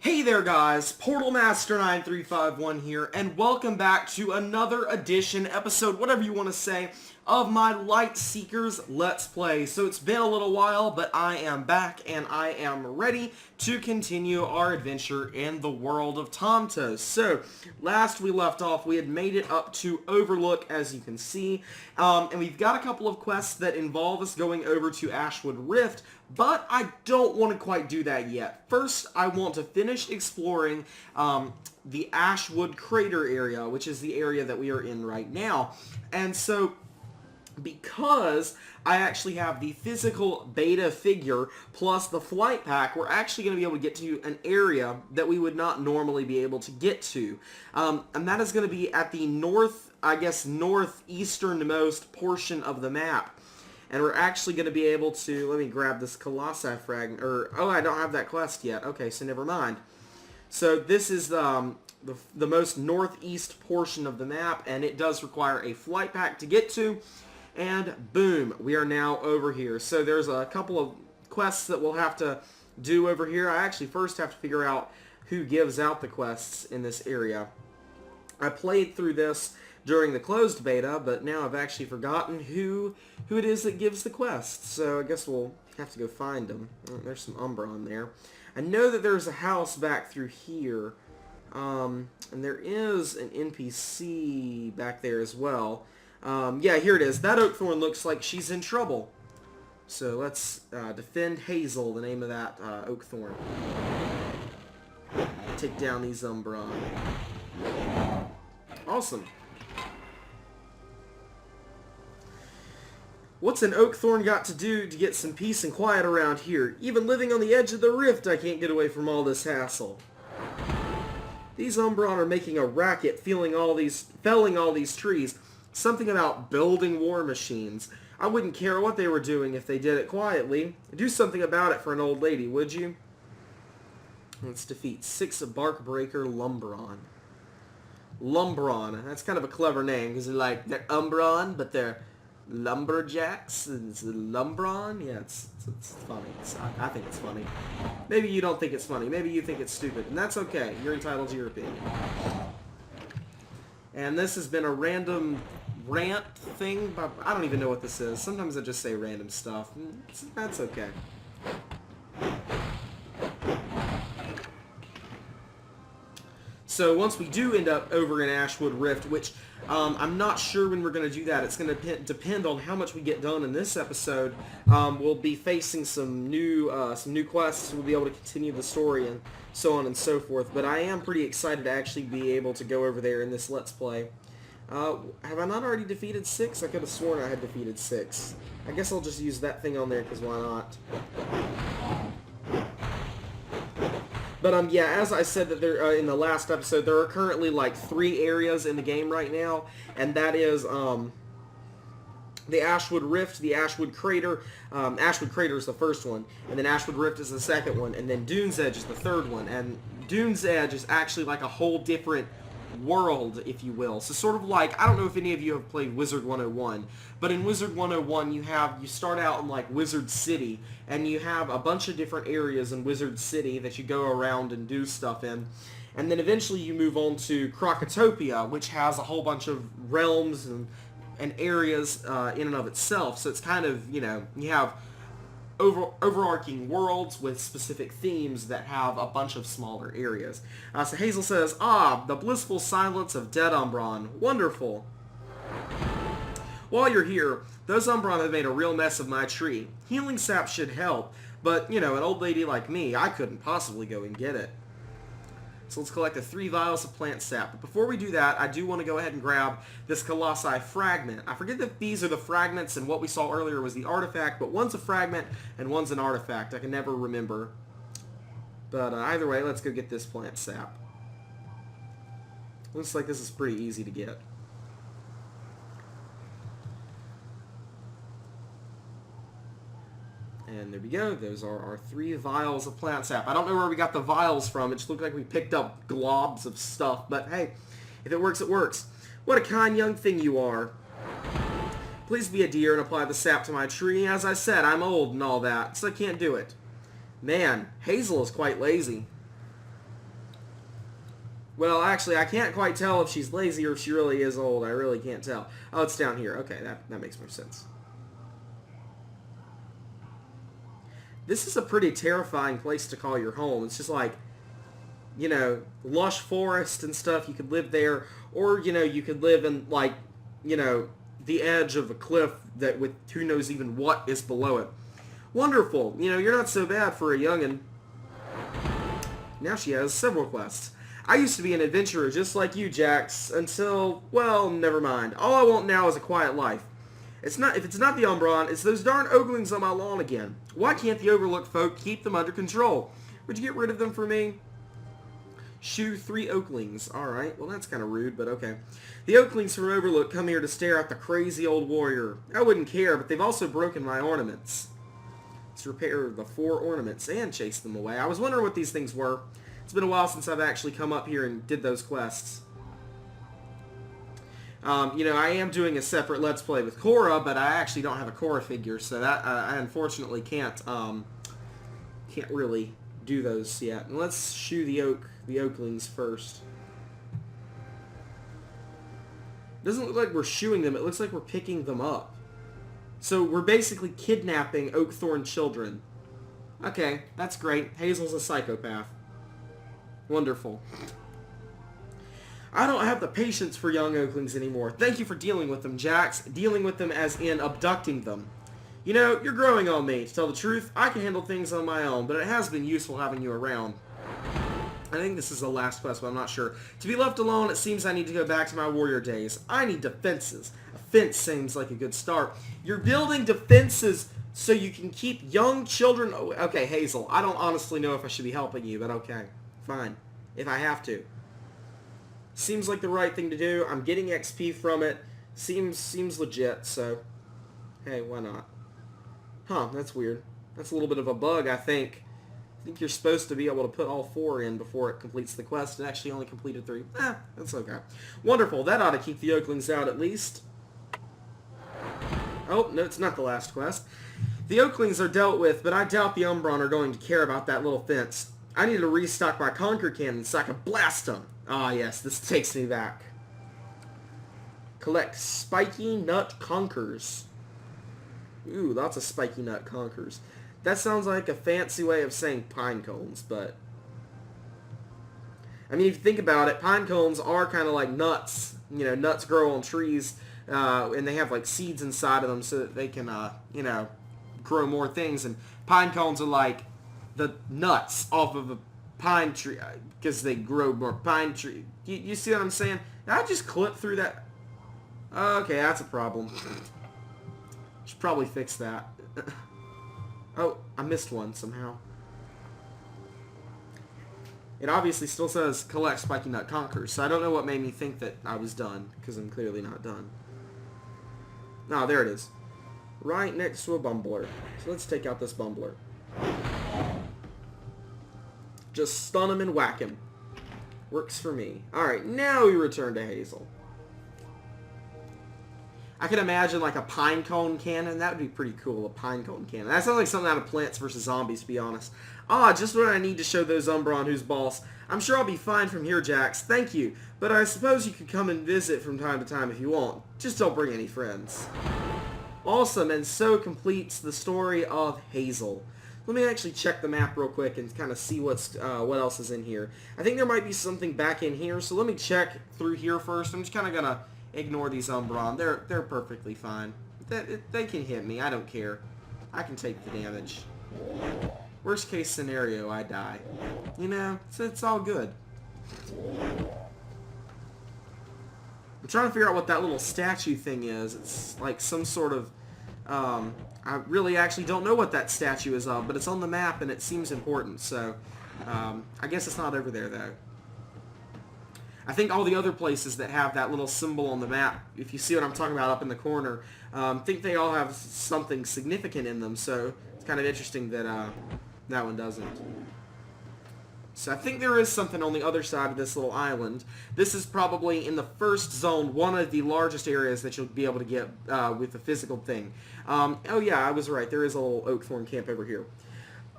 Hey there guys, Portal Master 9351 here, and welcome back to another edition, episode, whatever you want to say, of my Lightseekers Let's Play. So it's been a little while, but I am back, and I am ready to continue our adventure in the world of Tomtos. So, last we left off, we had made it up to Overlook, as you can see, and we've got a couple of quests that involve us going over to Ashwood Rift, but I don't want to quite do that yet. First, I want to finish exploring the Ashwood Crater area, which is the area that we are in right now. And so, because I actually have the physical beta figure plus the flight pack, we're actually going to be able to get to an area that we would not normally be able to get to. And that is going to be at the northeasternmost portion of the map. And we're actually going to be able to, let me grab this Colossi fragment, oh, I don't have that quest yet. Okay, so never mind. So this is the most northeast portion of the map, and it does require a flight pack to get to. And boom, we are now over here. So there's a couple of quests that we'll have to do over here. I actually first have to figure out who gives out the quests in this area. I played through this during the closed beta, but now I've actually forgotten who it is that gives the quests. So I guess we'll have to go find them. Oh, there's some Umbron there. I know that there's a house back through here. And there is an NPC back there as well. Yeah, here it is. That Oakthorn looks like she's in trouble. So let's defend Hazel, the name of that Oakthorn. Take down these Umbron. Awesome. What's an Oakthorn got to do to get some peace and quiet around here? Even living on the edge of the rift, I can't get away from all this hassle. These Umbron are making a racket, felling all these trees. Something about building war machines. I wouldn't care what they were doing if they did it quietly. Do something about it for an old lady, would you? Let's defeat 6 Barkbreaker Lumbron. Lumbron. That's kind of a clever name, because they're Umbron, but they're lumberjacks. It's Lumbron. Yeah, it's funny. I think it's funny. Maybe you don't think it's funny. Maybe you think it's stupid, and that's okay. You're entitled to your opinion. And this has been a random rant thing, but I don't even know what this is. Sometimes I just say random stuff. That's okay. So once we do end up over in Ashwood Rift, which I'm not sure when we're going to do that. It's going to depend on how much we get done in this episode. We'll be facing some new quests. We'll be able to continue the story and so on and so forth. But I am pretty excited to actually be able to go over there in this Let's Play. Have I not already defeated 6? I could have sworn I had defeated 6. I guess I'll just use that thing on there because why not? But yeah, as I said that there in the last episode, there are currently like 3 areas in the game right now, and that is the Ashwood Rift, the Ashwood Crater. Ashwood Crater is the first one, and then Ashwood Rift is the second one, and then Dune's Edge is the third one. And Dune's Edge is actually like a whole different world, if you will. So sort of like, I don't know if any of you have played Wizard 101, but in Wizard 101 you start out in like Wizard City, and you have a bunch of different areas in Wizard City that you go around and do stuff in. And then eventually you move on to Krokotopia, which has a whole bunch of realms and areas in and of itself. So it's kind of, you have overarching worlds with specific themes that have a bunch of smaller areas. So Hazel says, the blissful silence of dead Umbron. Wonderful. While you're here, those Umbron have made a real mess of my tree. Healing sap should help, but, an old lady like me, I couldn't possibly go and get it. So let's collect the 3 vials of plant sap. But before we do that, I do want to go ahead and grab this Colossi fragment. I forget if these are the fragments and what we saw earlier was the artifact, but one's a fragment and one's an artifact. I can never remember. But either way, let's go get this plant sap. Looks like this is pretty easy to get. And there we go. Those are our 3 vials of plant sap. I don't know where we got the vials from. It just looked like we picked up globs of stuff. But hey, if it works, it works. What a kind young thing you are. Please be a dear and apply the sap to my tree. As I said, I'm old and all that, so I can't do it. Man, Hazel is quite lazy. Well, actually, I can't quite tell if she's lazy or if she really is old. I really can't tell. Oh, it's down here. Okay, that makes more sense. This is a pretty terrifying place to call your home. It's just like, you know, lush forest and stuff. You could live there. Or, you know, you could live in, like, you know, the edge of a cliff that with who knows even what is below it. Wonderful. You know, you're not so bad for a youngin'. Now she has several quests. I used to be an adventurer just like you, Jax, until, well, never mind. All I want now is a quiet life. If it's not the Umbron, it's those darn Oaklings on my lawn again. Why can't the Overlook folk keep them under control? Would you get rid of them for me? Shoo 3 Oaklings. Alright, well that's kind of rude, but okay. The Oaklings from Overlook come here to stare at the crazy old warrior. I wouldn't care, but they've also broken my ornaments. Let's repair the 4 ornaments and chase them away. I was wondering what these things were. It's been a while since I've actually come up here and did those quests. You know, I am doing a separate Let's Play with Korra, but I actually don't have a Korra figure, so that I unfortunately can't really do those yet. And let's shoo the Oaklings first. Doesn't look like we're shooing them. It looks like we're picking them up. So we're basically kidnapping Oakthorn children. Okay, that's great. Hazel's a psychopath. Wonderful. I don't have the patience for young Oaklings anymore. Thank you for dealing with them, Jax. Dealing with them as in abducting them. You know, you're growing on me. To tell the truth, I can handle things on my own, but it has been useful having you around. I think this is the last quest, but I'm not sure. To be left alone, it seems I need to go back to my warrior days. I need defenses. A fence seems like a good start. You're building defenses so you can keep young children... Okay, Hazel, I don't honestly know if I should be helping you, but okay. Fine. If I have to. Seems like the right thing to do. I'm getting XP from it. Seems legit, so... Hey, why not? Huh, that's weird. That's a little bit of a bug, I think. I think you're supposed to be able to put all 4 in before it completes the quest. It actually only completed 3. That's okay. Wonderful. That ought to keep the Oaklings out at least. Oh, no, it's not the last quest. The Oaklings are dealt with, but I doubt the Umbron are going to care about that little fence. I need to restock my Conquer Cannon so I can blast them. Ah, yes, this takes me back. Collect Spiky Nut Conkers. Ooh, lots of Spiky Nut Conkers. That sounds like a fancy way of saying pine cones, but... I mean, if you think about it, pine cones are kind of like nuts. You know, nuts grow on trees, and they have, like, seeds inside of them so that they can, you know, grow more things. And pine cones are like the nuts off of a pine tree, because they grow more pine tree. You see what I'm saying? Did I just clip through that? Okay, that's a problem. Should probably fix that. Oh, I missed one somehow. It obviously still says collect Spiky Nut Conkers, so I don't know what made me think that I was done, because I'm clearly not done. Oh, there it is. Right next to a bumbler. So let's take out this bumbler. Just stun him and whack him. Works for me. Alright, now we return to Hazel. I can imagine like a pine cone cannon. That would be pretty cool, a pine cone cannon. That sounds like something out of Plants vs. Zombies, to be honest. Ah, just what I need to show those Umbron who's boss. I'm sure I'll be fine from here, Jax. Thank you. But I suppose you could come and visit from time to time if you want. Just don't bring any friends. Awesome, and so completes the story of Hazel. Let me actually check the map real quick and kind of see what else is in here. I think there might be something back in here, so let me check through here first. I'm just kind of going to ignore these Umbron. They're perfectly fine. They can hit me. I don't care. I can take the damage. Worst case scenario, I die. You know, it's all good. I'm trying to figure out what that little statue thing is. It's like some sort of... I really actually don't know what that statue is of, but it's on the map and it seems important, so... I guess it's not over there, though. I think all the other places that have that little symbol on the map, if you see what I'm talking about up in the corner, think they all have something significant in them, so it's kind of interesting that that one doesn't. So I think there is something on the other side of this little island. This is probably in the first zone, one of the largest areas that you'll be able to get with the physical thing. Oh yeah, I was right. There is a little Oakthorn camp over here.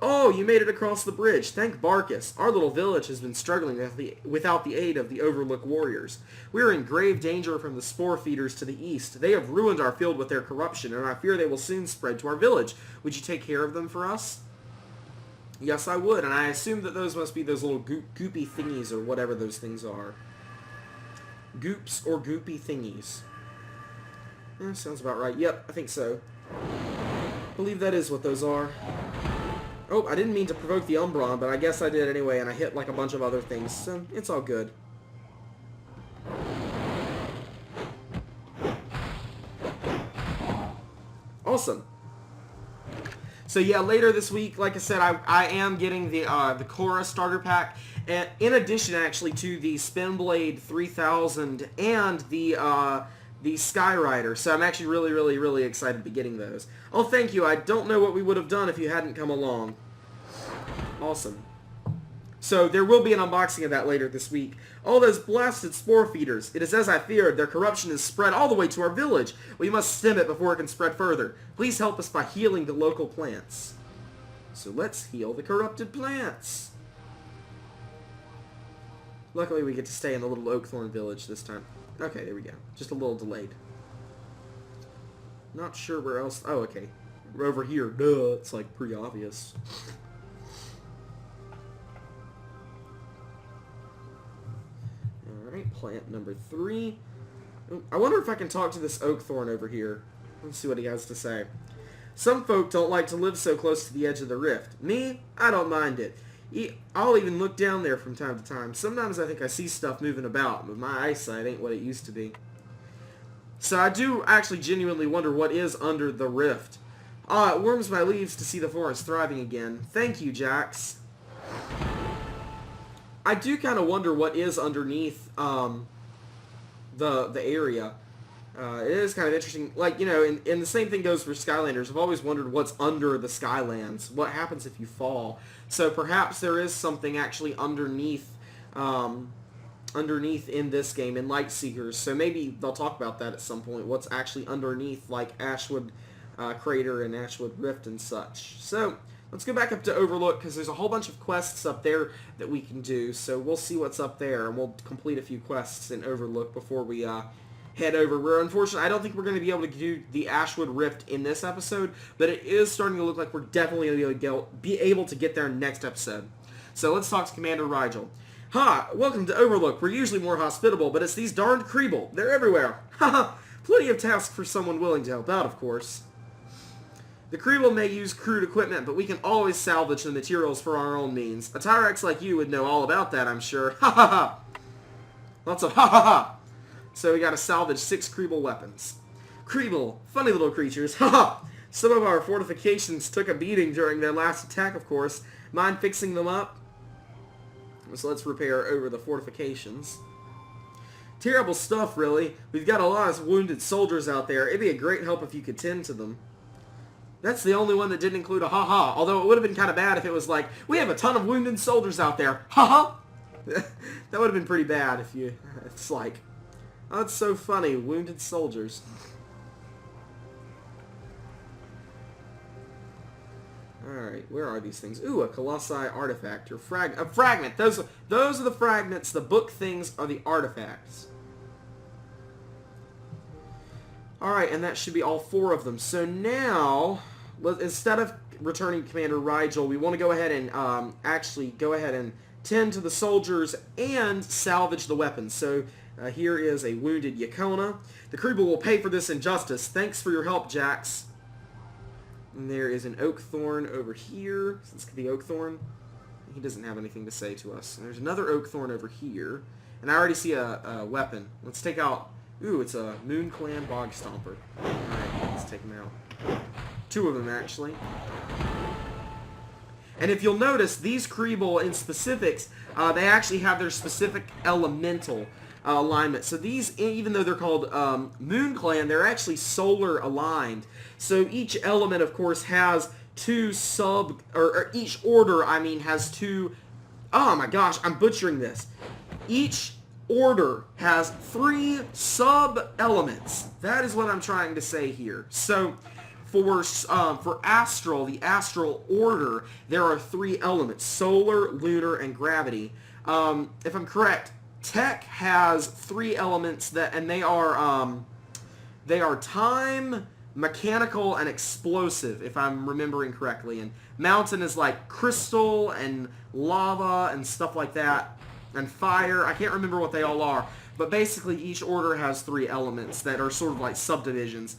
Oh, you made it across the bridge. Thank Barkus. Our little village has been struggling without the aid of the Overlook warriors. We are in grave danger from the spore feeders to the east. They have ruined our field with their corruption, and I fear they will soon spread to our village. Would you take care of them for us? Yes, I would, and I assume that those must be those little goopy thingies or whatever those things are. Goops or goopy thingies. Sounds about right. Yep, I think so. I believe that is what those are. Oh, I didn't mean to provoke the Umbron, but I guess I did anyway, and I hit like a bunch of other things, so it's all good. Awesome. So yeah, later this week, like I said, I am getting the Korra starter pack, and in addition actually to the Spinblade 3000 and the Skyrider. So I'm actually really excited to be getting those. Oh, thank you. I don't know what we would have done if you hadn't come along. Awesome. So there will be an unboxing of that later this week. All those blasted spore feeders. It is as I feared. Their corruption is spread all the way to our village. We must stem it before it can spread further. Please help us by healing the local plants. So let's heal the corrupted plants. Luckily we get to stay in the little Oakthorn village this time. Okay, there we go. Just a little delayed. Not sure where else. Oh, okay. We're over here. Duh. It's like pretty obvious. Alright, plant number 3. I wonder if I can talk to this Oakthorn over here. Let's see what he has to say. Some folk don't like to live so close to the edge of the rift. Me? I don't mind it. I'll even look down there from time to time. Sometimes I think I see stuff moving about, but my eyesight ain't what it used to be. So I do actually genuinely wonder what is under the rift. It warms my leaves to see the forest thriving again. Thank you, Jax. I do kind of wonder what is underneath the area. It is kind of interesting. Like, you know, and the same thing goes for Skylanders. I've always wondered what's under the Skylands. What happens if you fall? So perhaps there is something actually underneath in this game, in Lightseekers. So maybe they'll talk about that at some point. What's actually underneath, like Ashwood Crater and Ashwood Rift and such. So let's go back up to Overlook, because there's a whole bunch of quests up there that we can do. So we'll see what's up there, and we'll complete a few quests in Overlook before we head over. Unfortunately, I don't think we're going to be able to do the Ashwood Rift in this episode, but it is starting to look like we're definitely going to be able to get there next episode. So let's talk to Commander Rigel. Ha! Welcome to Overlook. We're usually more hospitable, but it's these darned Kreeble. They're everywhere. Haha! Plenty of tasks for someone willing to help out, of course. The Kreeble may use crude equipment, but we can always salvage the materials for our own means. A Tyrex like you would know all about that, I'm sure. Ha ha ha! Lots of ha ha ha! So we gotta salvage 6 Kreeble weapons. Kreeble, funny little creatures. Haha! Some of our fortifications took a beating during their last attack, of course. Mind fixing them up? So let's repair over the fortifications. Terrible stuff, really. We've got a lot of wounded soldiers out there. It'd be a great help if you could tend to them. That's the only one that didn't include a ha-ha. Although it would have been kind of bad if it was like, we have a ton of wounded soldiers out there. Ha-ha! That would have been pretty bad if you... It's like... Oh, that's so funny. Wounded soldiers. Alright, where are these things? Ooh, a Colossi artifact. Or a fragment. Those are the fragments. The book things are the artifacts. Alright, and that should be all 4 of them. So now, instead of returning Commander Rigel, we want to go ahead and actually go ahead and tend to the soldiers and salvage the weapons. So... here is a wounded Yakona. The Kreeble will pay for this injustice. Thanks for your help, Jax. And there is an Oakthorn over here. So let's get the Oakthorn. He doesn't have anything to say to us. And there's another Oakthorn over here. And I already see a weapon. Let's take out... Ooh, it's a Moon Clan Bog Stomper. Alright, let's take him out. 2 of them, actually. And if you'll notice, these Kreeble in specifics, they actually have their specific elemental alignment. So these, even though they're called Moon Clan, they're actually solar aligned. So each element, of course, has 2 or each order, I mean, has 2, oh my gosh, I'm butchering this. Each order has 3 sub-elements. That is what I'm trying to say here. So For astral, the astral order, there are 3 elements: solar, lunar, and gravity. If I'm correct, tech has 3 elements and they are time, mechanical, and explosive, if I'm remembering correctly. And mountain is like crystal and lava and stuff like that, and fire. I can't remember what they all are, but basically each order has 3 elements that are sort of like subdivisions.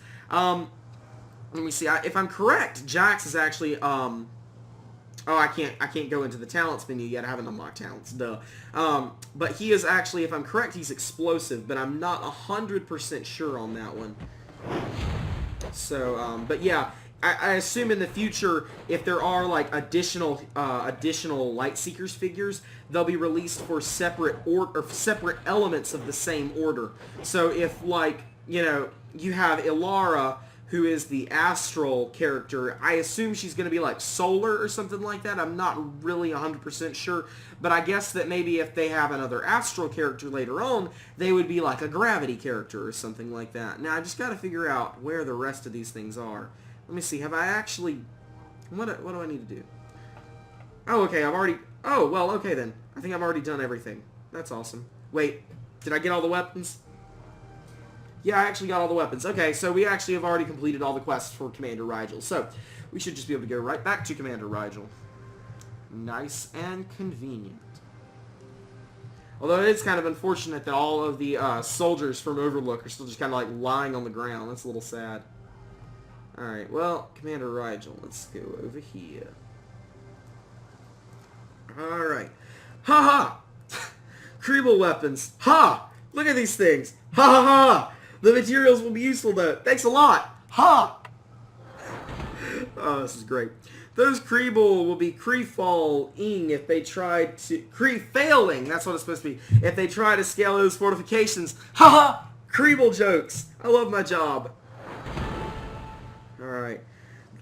Let me see. If I'm correct, Jax is actually oh, I can't go into the talents menu yet. I haven't unlocked talents, duh. But he is actually, if I'm correct, he's explosive, but I'm not 100% sure on that one. So, but yeah, I assume in the future, if there are like additional Lightseekers figures, they'll be released for separate separate elements of the same order. So if, like, you know, you have Ilara, who is the astral character, I assume she's going to be like solar or something like that. I'm not really 100% sure, but I guess that maybe if they have another astral character later on, they would be like a gravity character or something like that. Now, I just got to figure out where the rest of these things are. Let me see. Have I actually... What do I need to do? Oh, okay. I've already... Oh, well, okay then. I think I've already done everything. That's awesome. Wait. Did I get all the weapons? Yeah, I actually got all the weapons. Okay, so we actually have already completed all the quests for Commander Rigel. So, we should just be able to go right back to Commander Rigel. Nice and convenient. Although it is kind of unfortunate that all of the soldiers from Overlook are still just kind of like lying on the ground. That's a little sad. Alright, well, Commander Rigel, let's go over here. Alright. Ha ha! Kriebel weapons. Ha! Look at these things. Ha ha ha! The materials will be useful though. Thanks a lot. Ha! Oh, this is great. Those Kriebel will be Kree-falling if they try to... Kree-failing, that's what it's supposed to be. If they try to scale those fortifications. Ha ha! Kriebel jokes. I love my job. Alright.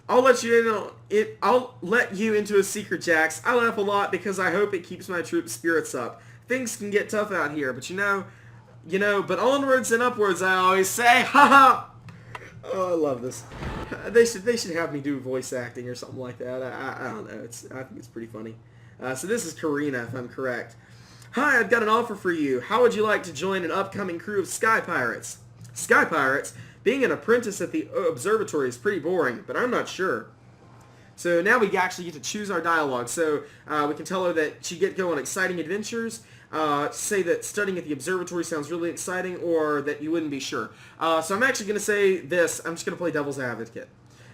I'll let you into a secret, Jax. I laugh a lot because I hope it keeps my troops' spirits up. Things can get tough out here, but you know, but onwards and upwards, I always say, haha! Oh, I love this. They should have me do voice acting or something like that. I don't know. I think it's pretty funny. So this is Karina, if I'm correct. Hi, I've got an offer for you. How would you like to join an upcoming crew of Sky Pirates? Sky Pirates? Being an apprentice at the observatory is pretty boring, but I'm not sure. So now we actually get to choose our dialogue. So we can tell her that she get go on exciting adventures, say that studying at the observatory sounds really exciting, or that you wouldn't be sure. So I'm actually going to say this. I'm just going to play devil's advocate.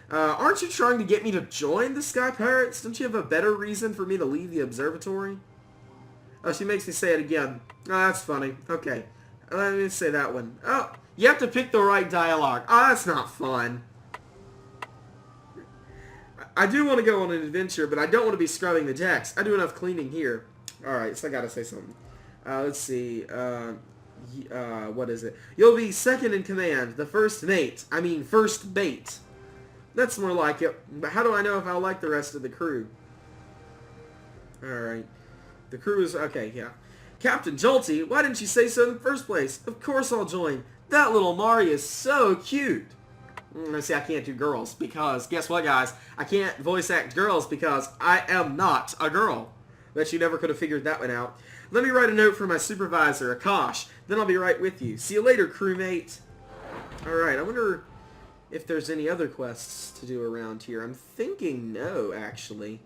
Aren't you trying to get me to join the Sky Pirates? Don't you have a better reason for me to leave the observatory? Oh, she makes me say it again. Oh, that's funny. Okay. Let me say that one. Oh, you have to pick the right dialogue. Oh, that's not fun. I do want to go on an adventure, but I don't want to be scrubbing the decks. I do enough cleaning here. Alright, so I gotta say something. Let's see. What is it? You'll be second in command. The first mate. I mean, first bait. That's more like it. But how do I know if I'll like the rest of the crew? Alright. The crew is... Okay, yeah. Captain Jolty, why didn't you say so in the first place? Of course I'll join. That little Mari is so cute. See, I can't do girls because, guess what, guys? I can't voice act girls because I am not a girl. Bet you never could have figured that one out. Let me write a note for my supervisor, Akash. Then I'll be right with you. See you later, crewmate. Alright, I wonder if there's any other quests to do around here. I'm thinking no, actually.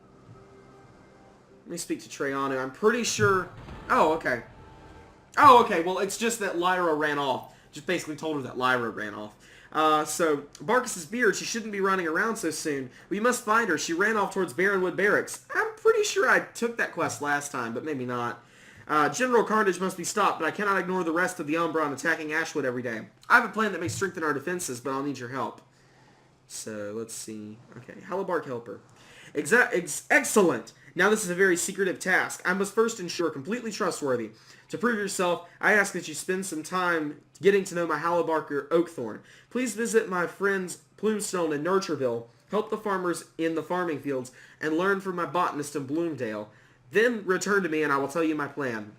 Let me speak to Treyanu. I'm pretty sure... Oh, okay. Oh, okay. Well, it's just that Lyra ran off. Just basically told her that Lyra ran off. So, Barkis's beard, she shouldn't be running around so soon. We must find her. She ran off towards Barrenwood Barracks. I'm pretty sure I took that quest last time, but maybe not. General Carnage must be stopped, but I cannot ignore the rest of the Umbron attacking Ashwood every day. I have a plan that may strengthen our defenses, but I'll need your help. So, let's see. Okay, Halabark Helper. Excellent! Now this is a very secretive task. I must first ensure completely trustworthy. To prove yourself, I ask that you spend some time getting to know my Halabarker Oakthorn. Please visit my friends Plumestone and Nurtureville, help the farmers in the farming fields, and learn from my botanist in Bloomdale. Then return to me and I will tell you my plan.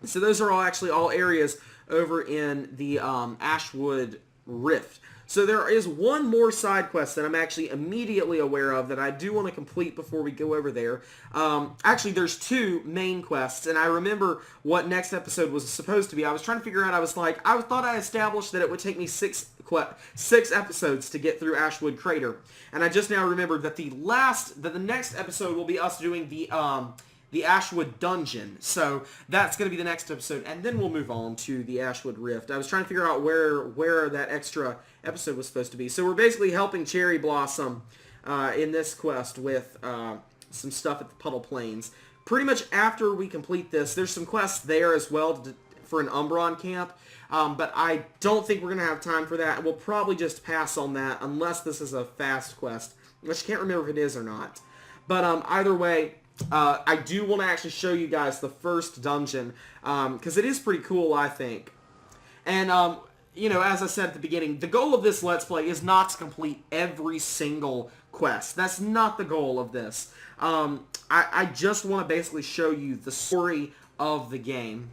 So those are all actually all areas over in the Ashwood Rift. So there is one more side quest that I'm actually immediately aware of that I do want to complete before we go over there. Actually, there's two main quests, and I remember what next episode was supposed to be. I was trying to figure out, I thought I established that it would take me six episodes to get through Ashwood Crater. And I just now remembered that the next episode will be us doing the Ashwood Dungeon. So that's going to be the next episode, and then we'll move on to the Ashwood Rift. I was trying to figure out where that extra episode was supposed to be. So we're basically helping Cherry Blossom in this quest with some stuff at the Puddle Plains. Pretty much after we complete this, there's some quests there as well for an Umbron camp, but I don't think we're going to have time for that. We'll probably just pass on that unless this is a fast quest, which I can't remember if it is or not. But either way, I do want to actually show you guys the first dungeon, because it is pretty cool, I think. And, as I said at the beginning, the goal of this Let's Play is not to complete every single quest. That's not the goal of this. I just want to basically show you the story of the game.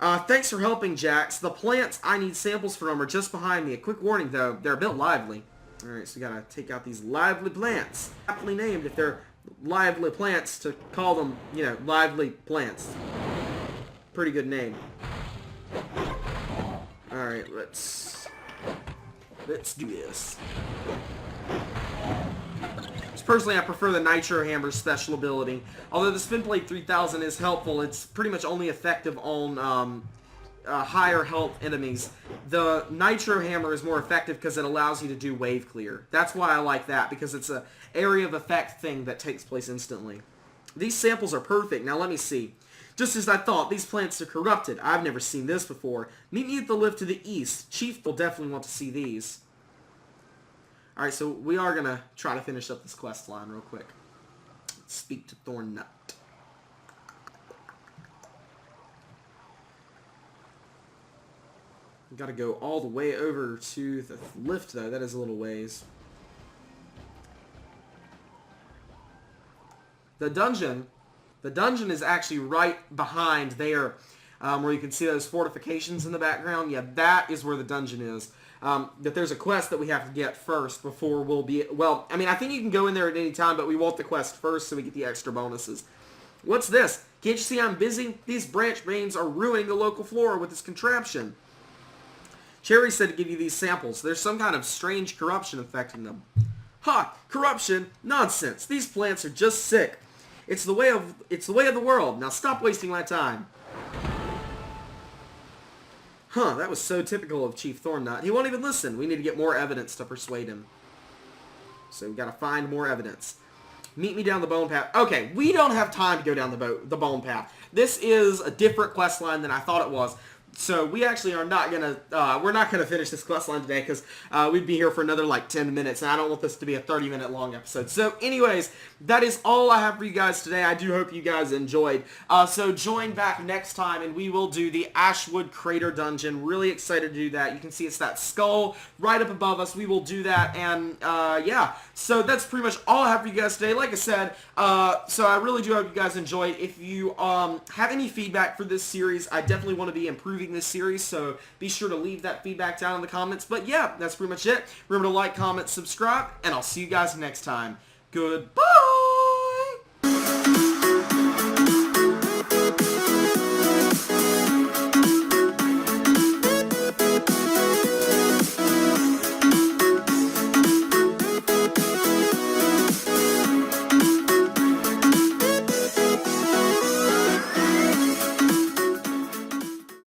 Thanks for helping, Jax. The plants I need samples from are just behind me. A quick warning, though, they're a bit lively. Alright, so we gotta take out these lively plants. Aptly named if they're lively plants, to call them, lively plants. Pretty good name. Alright, let's do this. Personally, I prefer the Nitro Hammer's special ability. Although the Spin Blade 3000 is helpful, it's pretty much only effective on higher health enemies. The Nitro Hammer is more effective because it allows you to do wave clear. That's why I like that, because it's a area of effect thing that takes place instantly. These samples are perfect. Now let me see. Just as I thought, these plants are corrupted. I've never seen this before. Meet me at the lift to the east. Chief will definitely want to see these. Alright, so we are going to try to finish up this quest line real quick. Let's speak to Thornnut. We've got to go all the way over to the lift, though. That is a little ways. The dungeon is actually right behind there, where you can see those fortifications in the background. Yeah, that is where the dungeon is. That there's a quest that we have to get first before we'll be... Well, I mean, I think you can go in there at any time, but we want the quest first so we get the extra bonuses. What's this? Can't you see I'm busy? These branch veins are ruining the local flora with this contraption. Cherry said to give you these samples. There's some kind of strange corruption affecting them. Ha! Corruption? Nonsense. These plants are just sick. It's the way of the world. Now stop wasting my time. Huh, that was so typical of Chief Thornnut. He won't even listen. We need to get more evidence to persuade him. So we gotta find more evidence. Meet me down the bone path. Okay, we don't have time to go down the bone path. This is a different quest line than I thought it was. So we actually are not gonna, we're not gonna finish this quest line today because we'd be here for another like 10 minutes, and I don't want this to be a 30-minute long episode. So anyways, that is all I have for you guys today. I do hope you guys enjoyed. So join back next time, and we will do the Ashwood Crater Dungeon. Really excited to do that. You can see it's that skull right up above us. We will do that, and yeah. So that's pretty much all I have for you guys today. Like I said, so I really do hope you guys enjoyed. If you have any feedback for this series, I definitely want to be improving this series, so be sure to leave that feedback down in the comments. But yeah, that's pretty much it. Remember to like, comment, subscribe, and I'll see you guys next time. Goodbye!